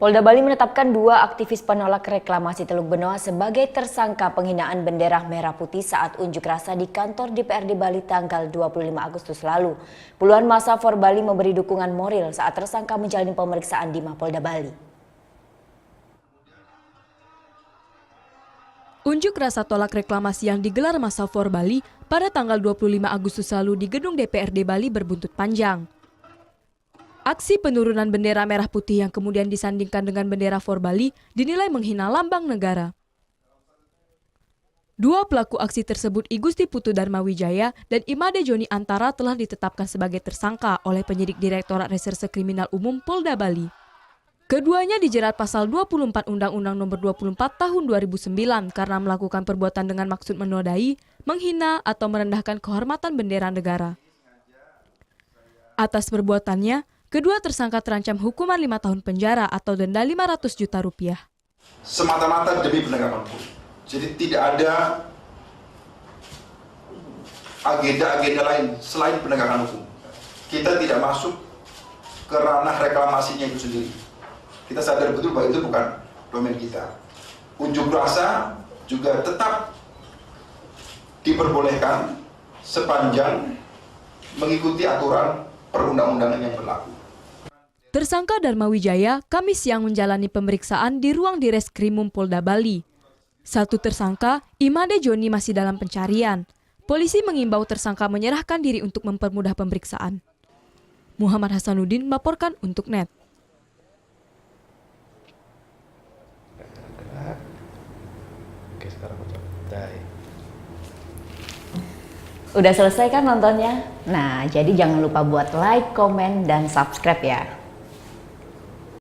Polda Bali menetapkan 2 aktivis penolak reklamasi Teluk Benoa sebagai tersangka penghinaan bendera merah putih saat unjuk rasa di kantor DPRD Bali tanggal 25 Agustus lalu. Puluhan massa For Bali memberi dukungan moral saat tersangka menjalani pemeriksaan di Mapolda Bali. Unjuk rasa tolak reklamasi yang digelar massa For Bali pada tanggal 25 Agustus lalu di gedung DPRD Bali berbuntut panjang. Aksi penurunan bendera merah putih yang kemudian disandingkan dengan bendera For Bali dinilai menghina lambang negara. 2 pelaku aksi tersebut, Igusti Putu Dharma Wijaya dan Imade Joni Antara, telah ditetapkan sebagai tersangka oleh penyidik Direktorat Reserse Kriminal Umum Polda Bali. Keduanya dijerat pasal 24 Undang-Undang Nomor 24 Tahun 2009 karena melakukan perbuatan dengan maksud menodai, menghina atau merendahkan kehormatan bendera negara. Atas perbuatannya, kedua tersangka terancam hukuman 5 tahun penjara atau denda 500 juta rupiah. Semata-mata demi penegakan hukum. Jadi tidak ada agenda-agenda lain selain penegakan hukum. Kita tidak masuk ke ranah reklamasinya itu sendiri. Kita sadar betul bahwa itu bukan domain kita. Unjuk rasa juga tetap diperbolehkan sepanjang mengikuti aturan perundang-undangan yang berlaku. Tersangka Dharma Wijaya Kamis siang menjalani pemeriksaan di ruang Direskrimum Polda Bali. Satu tersangka, Imade Joni, masih dalam pencarian. Polisi mengimbau tersangka menyerahkan diri untuk mempermudah pemeriksaan. Muhammad Hasanuddin melaporkan untuk NET. Oke, sekarang aku coba. Udah selesai kan nontonnya? Nah, jadi jangan lupa buat like, komen, dan subscribe ya.